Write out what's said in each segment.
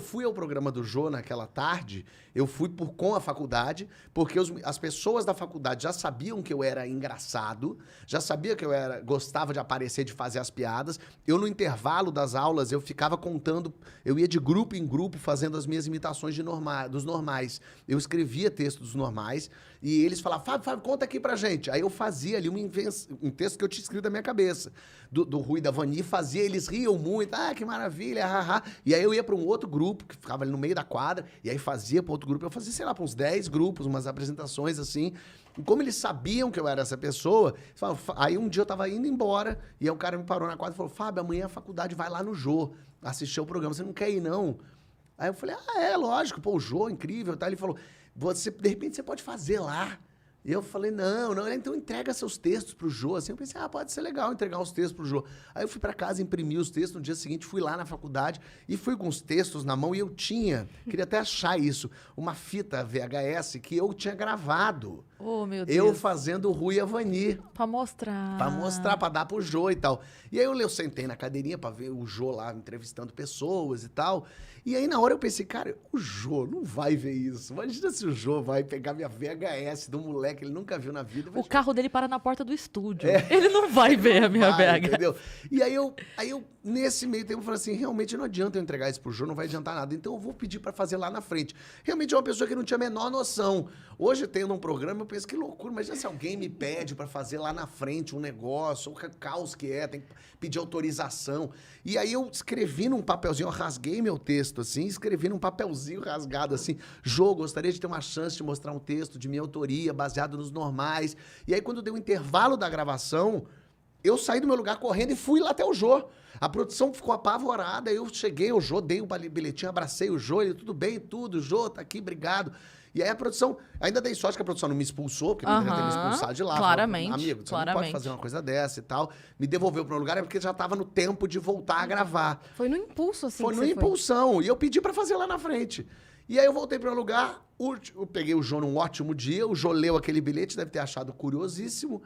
fui ao programa do Jô naquela tarde, eu fui com a faculdade, porque as pessoas da faculdade já sabiam que eu era engraçado, já sabia que eu gostava de aparecer, de fazer as piadas. Eu, no intervalo das aulas, eu ficava contando, eu ia de grupo em grupo fazendo as minhas imitações dos normais. Eu escrevia textos dos normais e eles falavam, Fábio, conta aqui pra gente. Aí eu fazia ali um texto que eu tinha escrito na minha cabeça, do Rui e da Vani, fazia, eles riam muito, que maravilha, haha. E aí eu ia pra um outro grupo, que ficava ali no meio da quadra, e aí fazia pra outro grupo, eu fazia, sei lá, pra uns 10 grupos, umas apresentações assim. E como eles sabiam que eu era essa pessoa, aí um dia eu tava indo embora, e aí o cara me parou na quadra e falou, Fábio, amanhã a faculdade vai lá no Jô, assistir o programa, você não quer ir, não? Aí eu falei, lógico, pô, o Jô, incrível, tá? Ele falou, de repente você pode fazer lá. E eu falei, não, então entrega seus textos pro Jô. Assim, eu pensei, pode ser legal entregar os textos pro Jô. Aí eu fui pra casa, imprimi os textos, no dia seguinte fui lá na faculdade e fui com os textos na mão e eu queria até achar isso, uma fita VHS que eu tinha gravado. Oh, meu Deus. Eu fazendo o Rui e a Vani. Pra mostrar. Pra mostrar, pra dar pro Jô e tal. E aí eu sentei na cadeirinha pra ver o Jô lá entrevistando pessoas e tal. E aí na hora eu pensei, cara, o Jô não vai ver isso. Imagina se o Jô vai pegar minha VHS do moleque que ele nunca viu na vida. O carro dele para na porta do estúdio. Ele não vai ver a minha VHS. Entendeu? E aí eu, nesse meio tempo, falei assim, realmente não adianta eu entregar isso pro Jô, não vai adiantar nada. Então eu vou pedir pra fazer lá na frente. Realmente é uma pessoa que não tinha a menor noção. Hoje, tendo um programa, eu penso, que loucura. Imagina se alguém me pede pra fazer lá na frente um negócio, o caos que tem que pedir autorização. E aí eu escrevi num papelzinho, eu rasguei meu texto, assim, escrevi num papelzinho rasgado, assim, Jô, gostaria de ter uma chance de mostrar um texto de minha autoria, baseado nos normais. E aí, quando deu o intervalo da gravação, eu saí do meu lugar correndo e fui lá até o Jô. A produção ficou apavorada, eu cheguei ao Jô, dei o bilhetinho, abracei o Jô, ele, tudo bem, Jô, tá aqui, obrigado. E aí a produção, ainda dei sorte que a produção não me expulsou, porque não deveria ter me expulsado de lá. Claramente. Falou, amigo, você não pode fazer uma coisa dessa e tal. Me devolveu para um lugar, porque já tava no tempo de voltar a gravar. Foi no impulso, assim. Foi no impulsão. E eu pedi para fazer lá na frente. E aí eu voltei para o lugar, eu peguei o Jô num ótimo dia, o Jô leu aquele bilhete, deve ter achado curiosíssimo.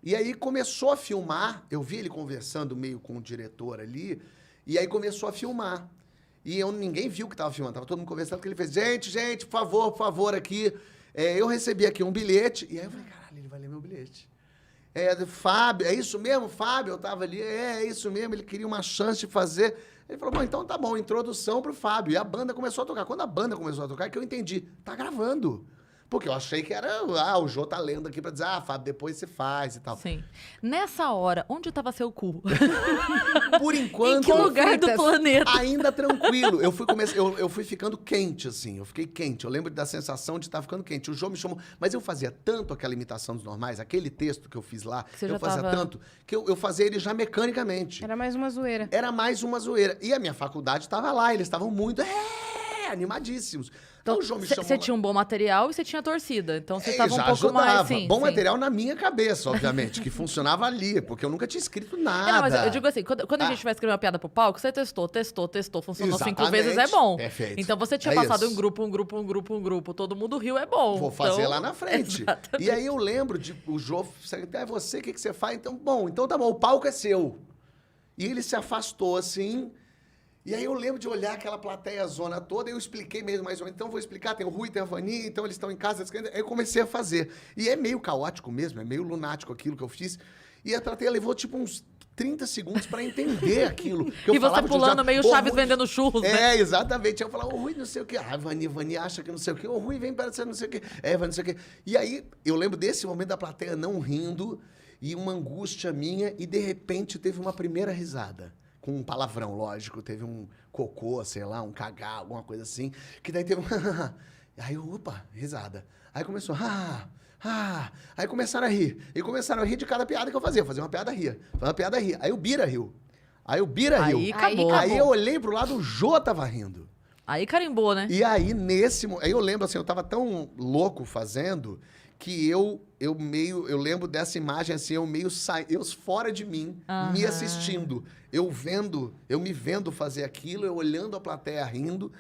E aí começou a filmar, eu vi ele conversando meio com o diretor ali, e aí começou a filmar. E ninguém viu que estava filmando, estava todo mundo conversando, que ele fez, gente, por favor, aqui, eu recebi aqui um bilhete. E aí eu falei, caralho, ele vai ler meu bilhete. Fábio, é isso mesmo, Fábio? Eu tava ali, é isso mesmo, ele queria uma chance de fazer. Ele falou, bom, então tá bom, introdução pro Fábio. E a banda começou a tocar. Quando a banda começou a tocar, é que eu entendi, tá gravando. Porque eu achei que era, o Jô tá lendo aqui pra dizer, Fábio, depois você faz e tal. Sim. Nessa hora, onde tava seu cu? Por enquanto... Em que lugar do planeta? Ainda tranquilo. Eu fui ficando quente, assim. Eu fiquei quente. Eu lembro da sensação de estar ficando quente. O Jô me chamou... Mas eu fazia tanto aquela imitação dos normais, aquele texto que eu fiz lá, eu fazia tanto, que eu fazia ele já mecanicamente. Era mais uma zoeira. Era mais uma zoeira. E a minha faculdade estava lá. Eles estavam muito... animadíssimos. Então, você tinha um bom material e você tinha torcida. Então, você estava um pouco ajudava. mais... Sim, bom material na minha cabeça, obviamente, que funcionava ali, porque eu nunca tinha escrito nada. Não, mas eu digo assim, quando a gente vai escrever uma piada pro palco, você testou, funcionou 5 vezes, é bom. Perfeito. Então, você tinha passado um grupo, todo mundo riu, é bom. Vou fazer lá na frente. Exatamente. E aí eu lembro de o Jô, você, o que você faz? Então tá bom, o palco é seu. E ele se afastou assim... E aí eu lembro de olhar aquela plateia zona toda, e eu expliquei mesmo mais ou menos. Então vou explicar, tem o Rui, tem a Vani, então eles estão em casa. Aí eu comecei a fazer. E é meio caótico mesmo, é meio lunático aquilo que eu fiz. E a plateia levou tipo uns 30 segundos para entender aquilo. E você pulando meio Chaves vendendo churros, né? Exatamente. Eu falava, o Rui não sei o quê. Vani acha que não sei o quê. O Rui vem para ser não sei o quê. Vani não sei o quê. E aí eu lembro desse momento da plateia não rindo, e uma angústia minha, e de repente teve uma primeira risada. Com um palavrão, lógico. Teve um cocô, sei lá, um cagar, alguma coisa assim. Que daí teve um... Aí, opa, risada. Aí começou... Aí começaram a rir. E começaram a rir de cada piada que eu fazia. Eu fazia uma piada, ria. Fazia uma piada, ria. Aí o Bira riu. Aí acabou. Aí eu olhei pro lado, o Jô tava rindo. Aí carimbou, né? E aí, aí eu lembro, assim, eu tava tão louco fazendo... que eu lembro dessa imagem, assim, eu fora de mim, me assistindo, eu me vendo fazer aquilo, eu olhando a plateia rindo,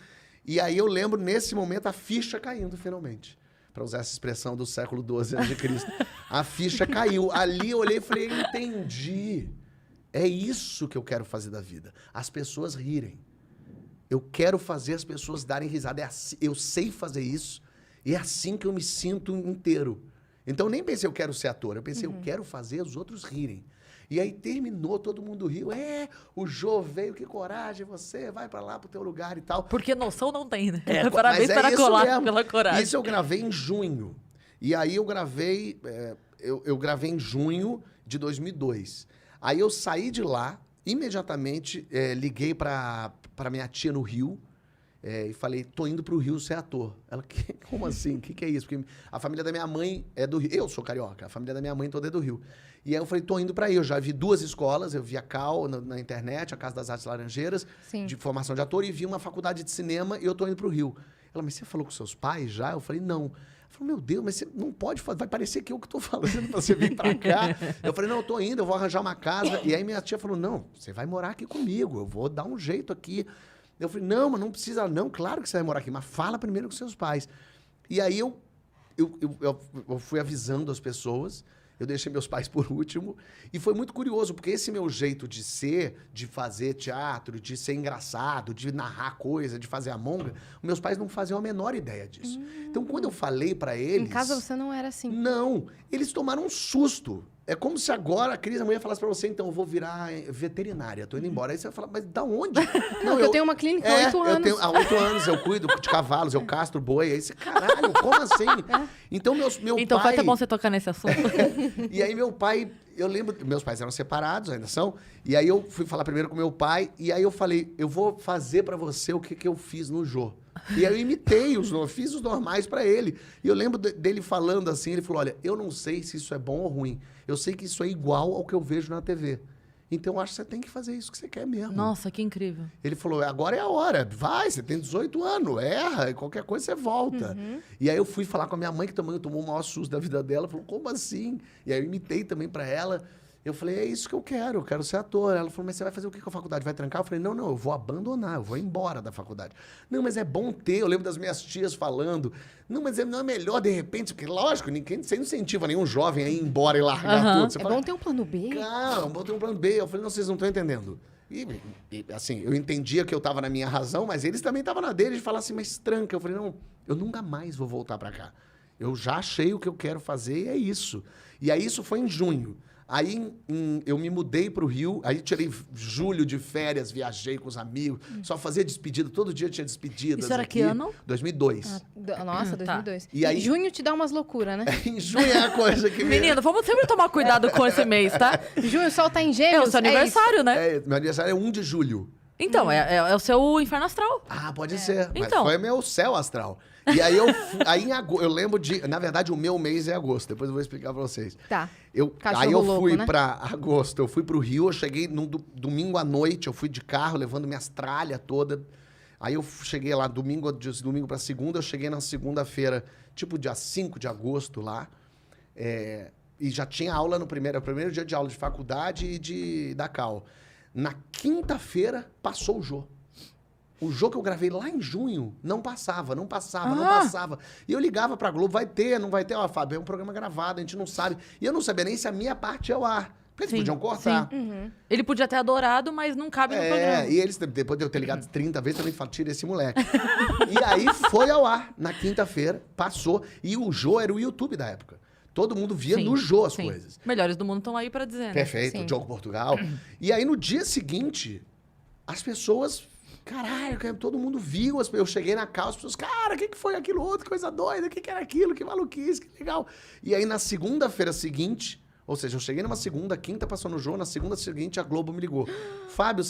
e aí eu lembro, nesse momento, a ficha caindo, finalmente. Para usar essa expressão do século XII a.C. A ficha caiu. Ali eu olhei e falei, entendi. É isso que eu quero fazer da vida. As pessoas rirem. Eu quero fazer as pessoas darem risada. Eu sei fazer isso. E é assim que eu me sinto inteiro. Então, eu nem pensei, eu quero ser ator. Eu pensei, eu quero fazer os outros rirem. E aí terminou, todo mundo riu. O Jô veio, que coragem, você vai pra lá pro teu lugar e tal. Porque noção não tem, né? Parabéns pela coragem. Isso eu gravei em junho. E aí eu gravei... eu gravei em junho de 2002. Aí eu saí de lá, imediatamente liguei pra minha tia no Rio, e falei, tô indo pro Rio ser ator. Ela, como assim? O que é isso? Porque a família da minha mãe é do Rio. Eu sou carioca, a família da minha mãe toda é do Rio. E aí eu falei, tô indo pra aí. Eu já vi 2 escolas, eu vi a Cal na internet, a Casa das Artes Laranjeiras, de formação de ator, e vi uma faculdade de cinema, e eu tô indo pro Rio. Ela, mas você falou com seus pais já? Eu falei, não. Ela falou, meu Deus, mas você não pode fazer, vai parecer que eu que tô falando pra você vir pra cá. Eu falei, não, eu tô indo, eu vou arranjar uma casa. E aí minha tia falou, não, você vai morar aqui comigo, eu vou dar um jeito aqui. Eu falei, não, mas não precisa, não, claro que você vai morar aqui, mas fala primeiro com seus pais. E aí eu fui avisando as pessoas, eu deixei meus pais por último, e foi muito curioso, porque esse meu jeito de ser, de fazer teatro, de ser engraçado, de narrar coisa, de fazer a monga, meus pais não faziam a menor ideia disso. Então, quando eu falei pra eles... Em casa você não era assim? Não, eles tomaram um susto. É como se agora a Cris amanhã falasse pra você, então, eu vou virar veterinária, tô indo embora. Aí você vai falar, mas da onde? Não, eu tenho uma clínica há 8 anos. Há 8 anos eu cuido de cavalos, eu castro boi. Aí você, caralho, como assim? Então, meu então pai... foi até bom você tocar nesse assunto. E aí meu pai, eu lembro, meus pais eram separados, ainda são, e aí eu fui falar primeiro com meu pai, e aí eu falei, eu vou fazer pra você o que eu fiz no Jô. E aí eu imitei, fiz os normais pra ele. E eu lembro dele falando assim, ele falou, olha, eu não sei se isso é bom ou ruim, eu sei que isso é igual ao que eu vejo na TV. Então, eu acho que você tem que fazer isso que você quer mesmo. Nossa, que incrível. Ele falou, agora é a hora, vai, você tem 18 anos, erra, qualquer coisa você volta. E aí eu fui falar com a minha mãe, que também tomou o maior susto da vida dela, falou, como assim? E aí eu imitei também pra ela. Eu falei, é isso que eu quero ser ator. Ela falou, mas você vai fazer o que com a faculdade? Vai trancar? Eu falei, não, eu vou abandonar, eu vou embora da faculdade. Não, mas é bom ter, eu lembro das minhas tias falando, não, mas não é melhor de repente, porque lógico, você não incentiva nenhum jovem a ir embora e largar tudo. Você É fala, bom ter um plano B. Cara, é bom ter um plano B. Eu falei, não, vocês não estão entendendo. E, assim, eu entendia que eu estava na minha razão, mas eles também estavam na deles de falar assim, mas tranca. Eu falei, não, eu nunca mais vou voltar para cá. Eu já achei o que eu quero fazer e é isso. E aí isso foi em junho. Aí eu me mudei para o Rio, aí tirei julho de férias, viajei com os amigos, só fazia despedida, todo dia tinha despedidas. Isso era aqui. que ano? 2002. Nossa, 2002. E aí- Em junho te dá umas loucuras, né? Em junho é a coisa que... Menino, vamos sempre tomar cuidado com esse mês, tá? Junho o sol tá em É gêmeos. o seu aniversário, né? Meu aniversário é 1 de julho. Então, é o seu inferno astral. Ah, pode ser. Mas Então. foi meu céu astral. E aí aí em agosto, eu lembro de... Na verdade, o meu mês é agosto. Depois eu vou explicar pra vocês. Tá. Aí eu louco, fui né? pra agosto, eu fui pro Rio, eu cheguei no domingo à noite, eu fui de carro, levando minhas tralhas todas. Aí eu cheguei lá, domingo pra segunda, eu cheguei na segunda-feira, tipo dia 5 de agosto lá. E já tinha aula no primeiro dia de aula de faculdade e da Cal. Na quinta-feira, passou o Jô. O Jô que eu gravei lá em junho não passava. E eu ligava pra Globo, vai ter, não vai ter? Ó, Fábio, é um programa gravado, a gente não sabe. E eu não sabia nem se a minha parte é ao ar. Porque eles podiam cortar. Ele podia ter adorado, mas não cabe no programa. E eles, depois de eu ter ligado 30 vezes, também falaram, tira esse moleque. E aí foi ao ar, na quinta-feira, passou. E o Jô era o YouTube da época. Todo mundo via no Jô as coisas. Melhores do mundo estão aí pra dizer, né? Perfeito, Sim. Diogo Portugal. E aí, no dia seguinte, as pessoas... Caralho, todo mundo viu. Eu cheguei na casa, as pessoas... Cara, o que foi aquilo outro? Que coisa doida. O que era aquilo? Que maluquice, que legal. E aí, na segunda-feira seguinte... Ou seja, eu cheguei numa segunda, quinta passou no Jô. Na segunda seguinte, a Globo me ligou. Fábio,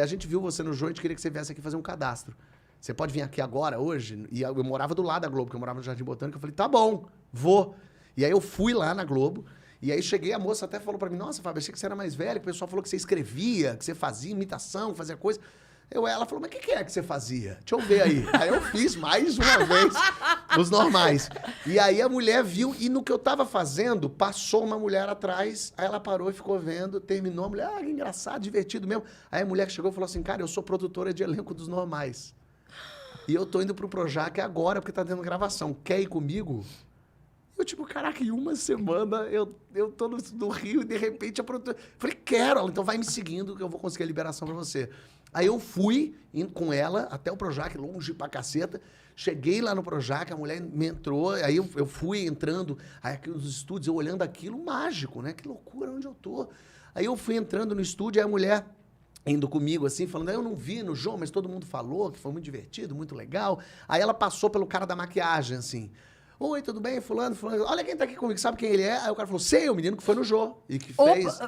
a gente viu você no Jô, a gente queria que você viesse aqui fazer um cadastro. Você pode vir aqui agora, hoje? E eu morava do lado da Globo, porque eu morava no Jardim Botânico. Eu falei, tá bom, vou. E aí eu fui lá na Globo, e aí cheguei, a moça até falou pra mim, nossa, Fábio, achei que você era mais velho, que o pessoal falou que você escrevia, que você fazia imitação, fazia coisa. Ela falou, mas o que é que você fazia? Deixa eu ver aí. Aí eu fiz mais uma vez os normais. E aí a mulher viu, e no que eu tava fazendo, passou uma mulher atrás, aí ela parou e ficou vendo, terminou, a mulher, que engraçado, divertido mesmo. Aí a mulher que chegou e falou assim, cara, eu sou produtora de elenco dos normais. E eu tô indo pro Projac agora, porque tá tendo gravação. Quer ir comigo? Eu, tipo, caraca, em uma semana eu tô no Rio e de repente a produtora... Falei, quero. Ela, então vai me seguindo que eu vou conseguir a liberação pra você. Aí eu fui indo com ela até o Projac, longe pra caceta. Cheguei lá no Projac, a mulher me entrou, aí eu fui entrando, aí aqui nos estúdios, eu olhando aquilo, mágico, né? Que loucura, onde eu tô? Aí eu fui entrando no estúdio, aí a mulher indo comigo assim, falando, eu não vi no João, mas todo mundo falou que foi muito divertido, muito legal. Aí ela passou pelo cara da maquiagem, assim. Oi, tudo bem? Fulano, olha quem tá aqui comigo, sabe quem ele é? Aí o cara falou, sei, o menino que foi no Jô e que fez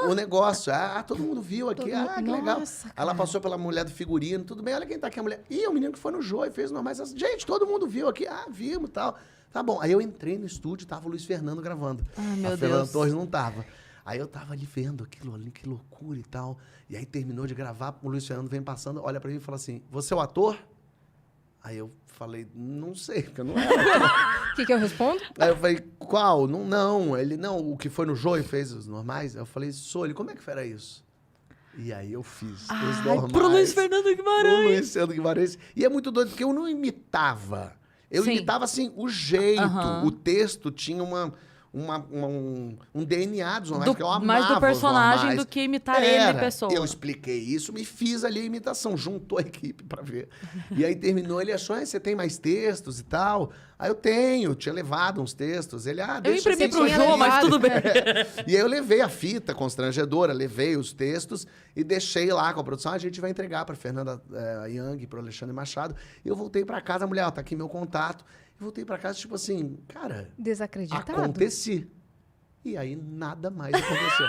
o negócio. Ah, todo mundo viu aqui, que legal. Nossa, Aí ela passou pela mulher do figurino, tudo bem, olha quem tá aqui, a mulher. Ih, o menino que foi no Jô e fez normais. Gente, todo mundo viu aqui, vimos e tal. Tá bom. Aí eu entrei no estúdio, tava o Luiz Fernando gravando. Ai, meu a Fernanda Deus. Torres não tava. Aí eu tava ali vendo aquilo ali, que loucura e tal. E aí terminou de gravar, o Luiz Fernando vem passando, olha pra mim e fala assim, você é o ator? Aí eu falei, não sei, porque eu não era. O que eu respondo? Aí eu falei, qual? Não. Ele, não, o que foi no Jô e fez os normais. Eu falei, sou ele, como é que era isso? E aí eu fiz os normais. Pro Luiz Fernando Pro Guimarães. Luiz Fernando Guimarães. E é muito doido, porque eu não imitava. Eu Sim. imitava, assim, o jeito. Aham. O texto tinha um DNA dos normais, que eu amava Mais do os personagem normais. do que imitar ele, pessoa. Eu expliquei isso, me fiz ali a imitação, juntou a equipe pra ver. E aí terminou, ele achou, você tem mais textos e tal? Aí eu tenho, tinha levado uns textos. Ele, Eu deixa imprimi assim, pro tinha Jô, mas levado. tudo bem. E aí eu levei a fita constrangedora, levei os textos e deixei lá com a produção. A gente vai entregar para Fernanda Young, para Alexandre Machado. E eu voltei para casa, a mulher, ó, tá aqui meu contato. E voltei para casa, tipo assim, cara, Desacreditado. aconteci. E aí nada mais aconteceu.